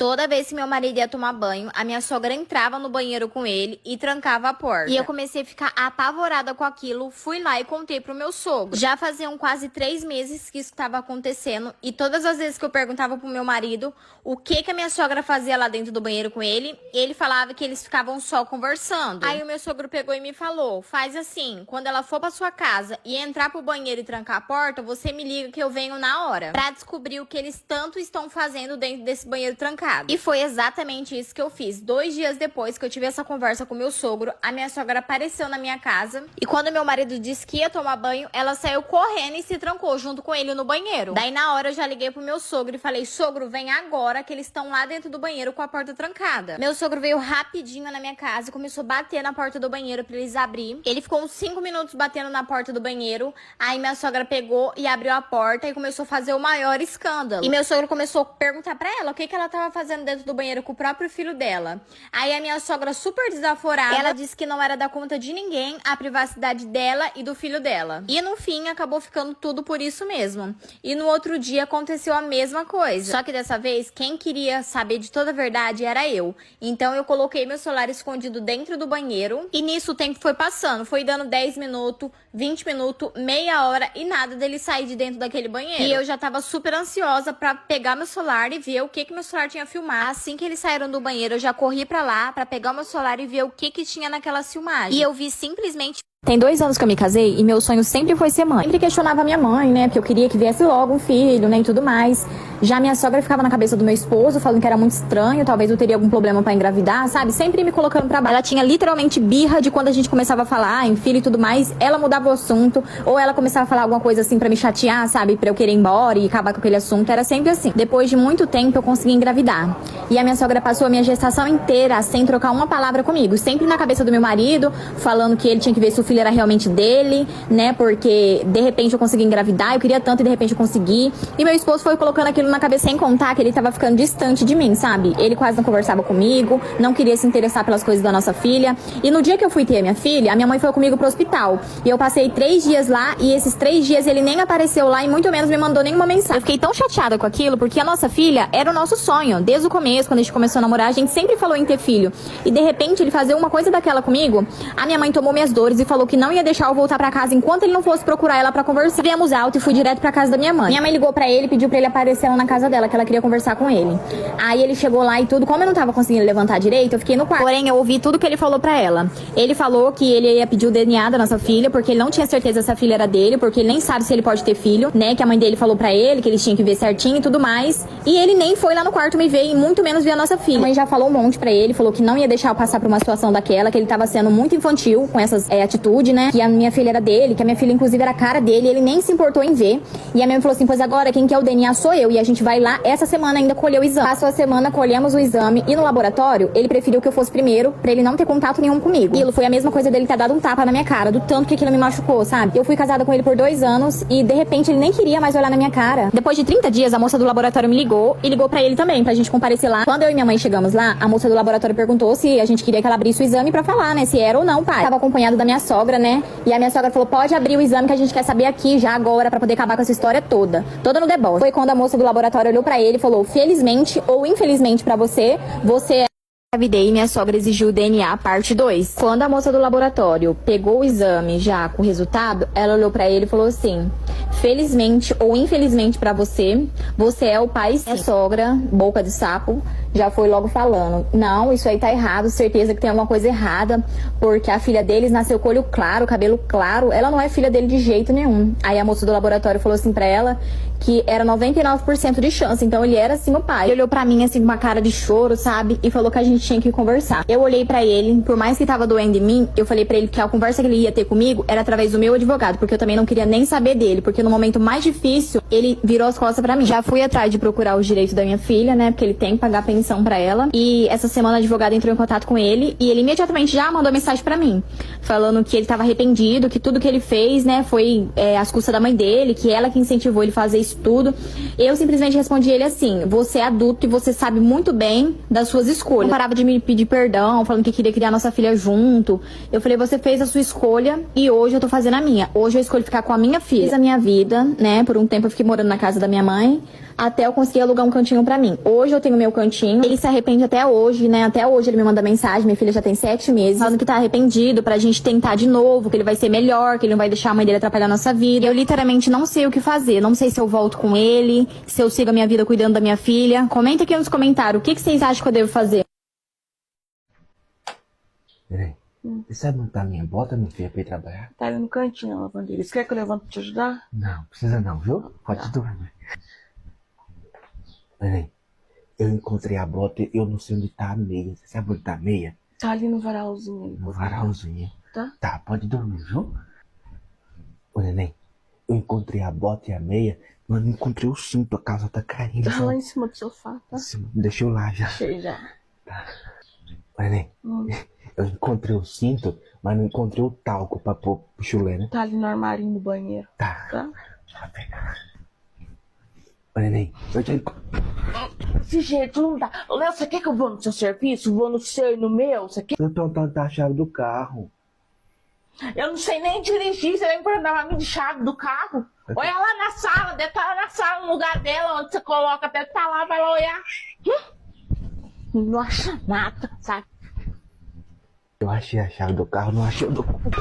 Toda vez que meu marido ia tomar banho, a minha sogra entrava no banheiro com ele e trancava a porta. E eu comecei a ficar apavorada com aquilo, fui lá e contei pro meu sogro. Já faziam quase 3 meses que isso estava acontecendo e todas as vezes que eu perguntava pro meu marido o que a minha sogra fazia lá dentro do banheiro com ele falava que eles ficavam só conversando. Aí o meu sogro pegou e me falou, faz assim, quando ela for pra sua casa e entrar pro banheiro e trancar a porta, você me liga que eu venho na hora, pra descobrir o que eles tanto estão fazendo dentro desse banheiro trancado. E foi exatamente isso que eu fiz. 2 dias depois que eu tive essa conversa com meu sogro, a minha sogra apareceu na minha casa. E quando meu marido disse que ia tomar banho, ela saiu correndo e se trancou junto com ele no banheiro. Daí na hora eu já liguei pro meu sogro e falei, sogro, vem agora que eles estão lá dentro do banheiro com a porta trancada. Meu sogro veio rapidinho na minha casa e começou a bater na porta do banheiro pra eles abrirem. Ele ficou uns 5 minutos batendo na porta do banheiro. Aí minha sogra pegou e abriu a porta e começou a fazer o maior escândalo. E meu sogro começou a perguntar pra ela o que ela tava fazendo dentro do banheiro com o próprio filho dela. Aí a minha sogra, super desaforada, ela disse que não era dar conta de ninguém a privacidade dela e do filho dela. E no fim, acabou ficando tudo por isso mesmo. E no outro dia aconteceu a mesma coisa. Só que dessa vez, quem queria saber de toda a verdade era eu. Então eu coloquei meu celular escondido dentro do banheiro. E nisso o tempo foi passando. Foi dando 10 minutos, 20 minutos, meia hora e nada dele sair de dentro daquele banheiro. E eu já tava super ansiosa pra pegar meu celular e ver o que meu celular tinha filmado. Assim que eles saíram do banheiro, eu já corri pra lá pra pegar o meu celular e ver o que tinha naquela filmagem. E eu vi simplesmente... Tem 2 anos que eu me casei e meu sonho sempre foi ser mãe. Sempre questionava minha mãe, né? Porque eu queria que viesse logo um filho, né? E tudo mais. Já minha sogra ficava na cabeça do meu esposo, falando que era muito estranho, talvez eu teria algum problema pra engravidar, sabe? Sempre me colocando pra baixo. Ela tinha literalmente birra de quando a gente começava a falar em filho e tudo mais. Ela mudava o assunto, ou ela começava a falar alguma coisa assim pra me chatear, sabe? Pra eu querer ir embora e acabar com aquele assunto. Era sempre assim. Depois de muito tempo eu consegui engravidar. E a minha sogra passou a minha gestação inteira sem trocar uma palavra comigo. Sempre na cabeça do meu marido, falando que ele tinha que ver se o filho era realmente dele, né? Porque de repente eu consegui engravidar, eu queria tanto e de repente eu consegui. E meu esposo foi colocando aquilo na cabeça, sem contar que ele tava ficando distante de mim, sabe? Ele quase não conversava comigo, não queria se interessar pelas coisas da nossa filha. E no dia que eu fui ter a minha mãe foi comigo pro hospital. E eu passei 3 dias lá e esses 3 dias ele nem apareceu lá e muito menos me mandou nenhuma mensagem. Eu fiquei tão chateada com aquilo porque a nossa filha era o nosso sonho. Desde o começo, quando a gente começou a namorar, a gente sempre falou em ter filho. E de repente ele fazer uma coisa daquela comigo, a minha mãe tomou minhas dores e falou que não ia deixar eu voltar pra casa enquanto ele não fosse procurar ela pra conversar. Viemos alto e fui direto pra casa da minha mãe. Minha mãe ligou pra ele, pediu pra ele aparecer lá na casa dela, que ela queria conversar com ele. Aí ele chegou lá e tudo, como eu não tava conseguindo levantar direito, eu fiquei no quarto. Porém, eu ouvi tudo que ele falou pra ela. Ele falou que ele ia pedir o DNA da nossa filha, porque ele não tinha certeza se a filha era dele, porque ele nem sabe se ele pode ter filho, né? Que a mãe dele falou pra ele, que eles tinham que ver certinho e tudo mais. E ele nem foi lá no quarto me ver e muito menos ver a nossa filha. A mãe já falou um monte pra ele, falou que não ia deixar eu passar por uma situação daquela, que ele tava sendo muito infantil com essas atitudes, né? Que a minha filha era dele, que a minha filha inclusive era a cara dele, ele nem se importou em ver. E a minha mãe falou assim, pois agora quem quer o DNA sou eu, e a gente vai lá essa semana ainda colher o exame. Passou a semana, colhemos o exame e no laboratório ele preferiu que eu fosse primeiro, pra ele não ter contato nenhum comigo. Aquilo foi a mesma coisa dele ter dado um tapa na minha cara, do tanto que aquilo me machucou, sabe? Eu fui casada com ele por 2 anos e de repente ele nem queria mais olhar na minha cara. Depois de 30 dias a moça do laboratório me ligou e ligou pra ele também, pra gente comparecer lá. Quando eu e minha mãe chegamos lá, a moça do laboratório perguntou se a gente queria que ela abrisse o exame pra falar, né, se era ou não, pai. Tava acompanhado da minha sogra, né? E a minha sogra falou, pode abrir o exame que a gente quer saber aqui já agora pra poder acabar com essa história toda no deboche. Foi quando a moça do laboratório olhou pra ele e falou, felizmente ou infelizmente pra você engravidei e minha sogra exigiu o DNA parte 2. Quando a moça do laboratório pegou o exame já com o resultado, ela olhou pra ele e falou assim, felizmente ou infelizmente pra você, você é o pai sim. Minha sogra, boca de sapo, já foi logo falando, não, isso aí tá errado, certeza que tem alguma coisa errada, porque a filha deles nasceu com olho claro, cabelo claro, ela não é filha dele de jeito nenhum. Aí a moça do laboratório falou assim pra ela que era 99% de chance, então ele era assim o pai. Ele olhou pra mim assim com uma cara de choro, sabe, e falou que a gente tinha que conversar. Eu olhei pra ele, por mais que tava doendo em mim, eu falei pra ele que a conversa que ele ia ter comigo era através do meu advogado, porque eu também não queria nem saber dele, porque no momento mais difícil, ele virou as costas pra mim. Já fui atrás de procurar os direitos da minha filha, né, porque ele tem que pagar pensão pra ela, e essa semana a advogada entrou em contato com ele, e ele imediatamente já mandou mensagem pra mim, falando que ele tava arrependido, que tudo que ele fez, né, foi às custas da mãe dele, que ela que incentivou ele a fazer isso tudo. Eu simplesmente respondi ele assim, você é adulto e você sabe muito bem das suas escolhas. Não parava de me pedir perdão, falando que queria criar nossa filha junto. Eu falei, você fez a sua escolha e hoje eu tô fazendo a minha. Hoje eu escolho ficar com a minha filha. Fiz a minha vida. vida, né? Por um tempo eu fiquei morando na casa da minha mãe, até eu conseguir alugar um cantinho pra mim. Hoje eu tenho meu cantinho. Ele se arrepende até hoje, né? Até hoje ele me manda mensagem, minha filha já tem 7 meses, falando que tá arrependido pra gente tentar de novo, que ele vai ser melhor, que ele não vai deixar a mãe dele atrapalhar a nossa vida. Eu literalmente não sei o que fazer. Não sei se eu volto com ele, se eu sigo a minha vida cuidando da minha filha. Comenta aqui nos comentários, o que vocês acham que eu devo fazer? Peraí, você sabe montar minha bota, minha filha, pra ir trabalhar? Tá ali no cantinho a lavanderia. Você quer que eu levante pra te ajudar? Não, precisa não, viu? Pode dormir. Peraí, eu encontrei a bota e eu não sei onde tá a meia. Você sabe onde tá a meia? Tá ali no varalzinho. Ali, No varalzinho. Tá? Tá, pode dormir, viu? Ô, neném, eu encontrei a bota e a meia, mas não encontrei o cinto, a calça tá caindo. Tá sabe? lá em cima do sofá, tá? Deixa eu lá já. Cheio já. Ô, neném, eu encontrei o cinto, mas não encontrei o talco pra pôr pro chulé, né? Tá ali no armarinho do banheiro, Tá. tá? Deixa eu pegar. Ô, neném, eu já encontrei. Desse jeito não dá. Ô, Léo, você quer que eu vou no seu serviço? Vou no seu e no meu? Você quer? Eu tô perguntando a chave do carro. Eu não sei nem dirigir. Você vem perguntar pra mim de chave do carro? Olha lá na sala. Deve estar lá na sala, no lugar dela, onde você coloca. Deve estar lá, vai lá olhar. Não acha nada, sabe? Eu achei a chave do carro, não achei o documento.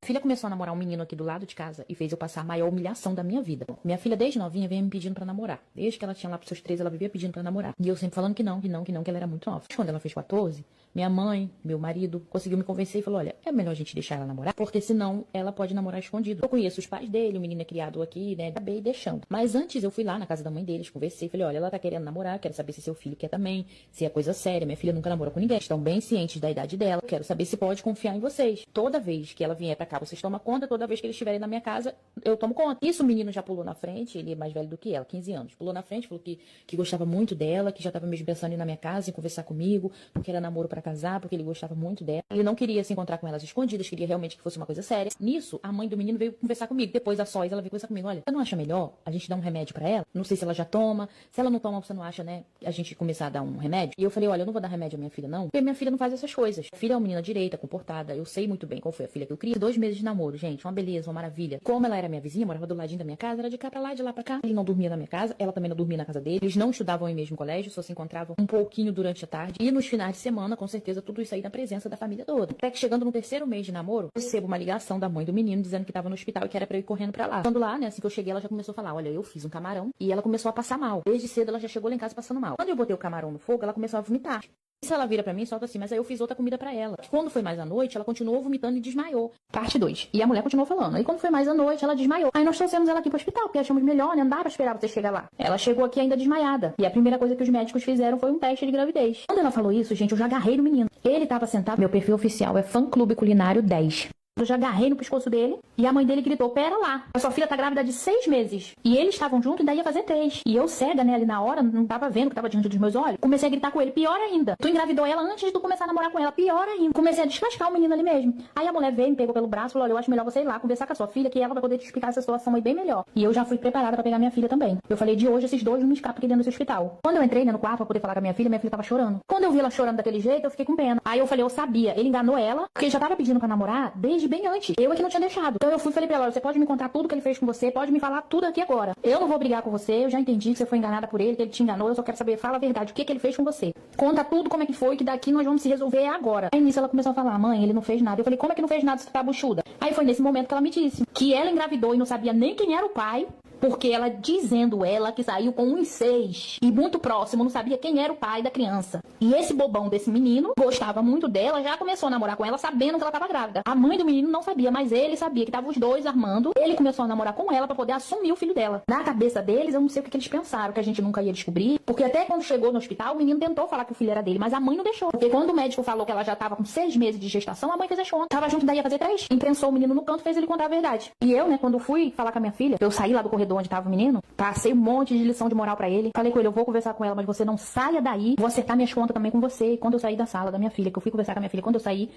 Minha filha começou a namorar um menino aqui do lado de casa e fez eu passar a maior humilhação da minha vida. Minha filha, desde novinha, vinha me pedindo pra namorar. Desde que ela tinha lá pros seus 13, ela vivia pedindo pra namorar. E eu sempre falando que não, que ela era muito nova. Quando ela fez 14, minha mãe, meu marido, conseguiu me convencer e falou, olha, é melhor a gente deixar ela namorar, porque senão ela pode namorar escondido. Eu conheço os pais dele, o menino é criado aqui, né, acabei deixando. Mas antes eu fui lá na casa da mãe deles, conversei, falei, olha, ela tá querendo namorar, quero saber se seu filho quer também, se é coisa séria, minha filha nunca namorou com ninguém, estão bem cientes da idade dela, quero saber se pode confiar em vocês. Toda vez que ela vier pra cá, vocês tomam conta, toda vez que eles estiverem na minha casa, eu tomo conta. Isso o menino já pulou na frente, ele é mais velho do que ela, 15 anos. Pulou na frente, falou que gostava muito dela, que já tava mesmo pensando em ir na minha casa, em conversar comigo, porque era namoro pra casar, porque ele gostava muito dela. Ele não queria se encontrar com elas escondidas, queria realmente que fosse uma coisa séria. Nisso, a mãe do menino veio conversar comigo. Depois, a sós, ela veio conversar comigo. Olha, você não acha melhor a gente dar um remédio pra ela? Não sei se ela já toma. Se ela não toma, você não acha, né, a gente começar a dar um remédio? E eu falei, olha, eu não vou dar remédio à minha filha, não, porque minha filha não faz essas coisas. Minha filha é uma menina direita, comportada. Eu sei muito bem qual foi a filha que eu criei. 2 meses de namoro, gente, uma beleza, uma maravilha. Como ela era minha vizinha, morava do ladinho da minha casa, era de cá pra lá, de lá pra cá. Ele não dormia na minha casa, ela também não dormia na casa dele. Eles não estudavam em mesmo colégio, só se encontravam um pouquinho durante a tarde. E nos finais de semana, com certeza, tudo isso aí na presença da família toda. Até que chegando no 3º mês de namoro, eu recebo uma ligação da mãe do menino dizendo que tava no hospital e que era pra eu ir correndo pra lá. Quando lá, né, assim que eu cheguei, ela já começou a falar, olha, eu fiz um camarão. E ela começou a passar mal. Desde cedo ela já chegou lá em casa passando mal. Quando eu botei o camarão no fogo, ela começou a vomitar. Isso ela vira pra mim e solta assim, mas aí eu fiz outra comida pra ela. Quando foi mais à noite, ela continuou vomitando e desmaiou. Parte 2. E a mulher continuou falando. Aí quando foi mais à noite, ela desmaiou. Aí nós trouxemos ela aqui pro hospital, porque achamos melhor, né? Não dá pra esperar você chegar lá. Ela chegou aqui ainda desmaiada. E a primeira coisa que os médicos fizeram foi um teste de gravidez. Quando ela falou isso, gente, eu já agarrei no menino. Ele tava sentado, meu perfil oficial é Fã Clube Culinário 10. Eu já agarrei no pescoço dele e a mãe dele gritou, pera lá, a sua filha tá grávida de 6 meses. E eles estavam juntos e daí ia fazer 3. E eu cega, né, ali na hora, não tava vendo o que tava diante dos meus olhos. Comecei a gritar com ele, pior ainda. Tu engravidou ela antes de tu começar a namorar com ela, pior ainda. Comecei a descascar o menino ali mesmo. Aí a mulher veio, me pegou pelo braço e falou, olha, eu acho melhor você ir lá conversar com a sua filha, que ela vai poder te explicar essa situação aí bem melhor. E eu já fui preparada pra pegar minha filha também. Eu falei, de hoje esses 2 não me escapam aqui dentro desse hospital. Quando eu entrei, né, no quarto pra poder falar com a minha filha tava chorando. Quando eu vi ela chorando daquele jeito, eu fiquei com pena. Aí eu falei, eu sabia, ele enganou ela, porque já tava pedindo pra namorar desde bem antes. Eu é que não tinha deixado. Então eu fui e falei pra ela, você pode me contar tudo que ele fez com você, pode me falar tudo aqui agora. Eu não vou brigar com você, eu já entendi que você foi enganada por ele, que ele te enganou, eu só quero saber, fala a verdade, o que ele fez com você. Conta tudo como é que foi, que daqui nós vamos se resolver agora. Aí nisso ela começou a falar, mãe, ele não fez nada. Eu falei, como é que não fez nada se tu tá buchuda? Aí foi nesse momento que ela me disse que ela engravidou e não sabia nem quem era o pai, porque ela dizendo ela que saiu com uns 6 e muito próximo, não sabia quem era o pai da criança. E esse bobão desse menino gostava muito dela, já começou a namorar com ela sabendo que ela tava grávida. A mãe do menino não sabia, mas ele sabia que tava os 2 armando. Ele começou a namorar com ela pra poder assumir o filho dela. Na cabeça deles, eu não sei o que eles pensaram, que a gente nunca ia descobrir, porque até quando chegou no hospital, o menino tentou falar que o filho era dele, mas a mãe não deixou. Porque quando o médico falou que ela já tava com 6 meses de gestação, a mãe fez as contas. Tava junto, daí ia fazer 3. Imprensou o menino no canto, fez ele contar a verdade. E eu, né, quando fui falar com a minha filha, eu saí lá do corredor corredor onde tava o menino, passei um monte de lição de moral pra ele. Falei com ele, eu vou conversar com ela, mas você não saia daí. Vou acertar minhas contas também com você. E quando eu saí da sala da minha filha, que eu fui conversar com a minha filha, quando eu saí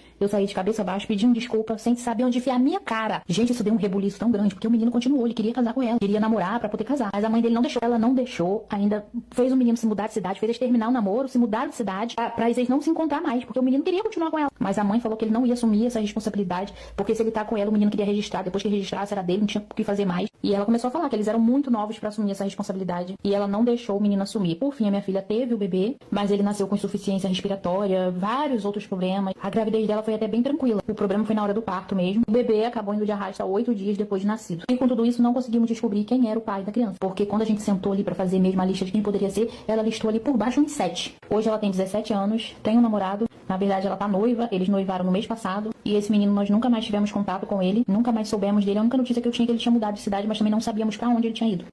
de cabeça baixa, pedindo desculpa, sem saber onde enfiar a minha cara. Gente, isso deu um rebuliço tão grande, porque o menino continuou, ele queria casar com ela, queria namorar pra poder casar. Mas a mãe dele não deixou. Ela não deixou, ainda fez o menino se mudar de cidade, fez eles terminar o namoro, se mudar de cidade, pra eles não se encontrar mais, porque o menino queria continuar com ela. Mas a mãe falou que ele não ia assumir essa responsabilidade, porque se ele tá com ela, o menino queria registrar, depois que registrasse era dele, não tinha o que fazer mais. E ela começou a falar que eles eram muito novos pra assumir essa responsabilidade, e ela não deixou o menino assumir. Por fim, a minha filha teve o bebê, mas ele nasceu com insuficiência respiratória, vários outros problemas. A gravidez dela foi até bem tranquila. O problema foi na hora do parto mesmo. O bebê acabou indo de arrasta 8 dias depois de nascido. E com tudo isso, não conseguimos descobrir quem era o pai da criança, porque quando a gente sentou ali pra fazer mesmo a lista de quem poderia ser, ela listou ali por baixo uns 7. Hoje ela tem 17 anos, tem um namorado. Na verdade, ela tá noiva, eles noivaram no mês passado. E esse menino, nós nunca mais tivemos contato com ele, nunca mais soubemos dele. A única notícia que eu tinha é que ele tinha mudado de cidade, mas também não sabíamos pra onde ele tinha ido.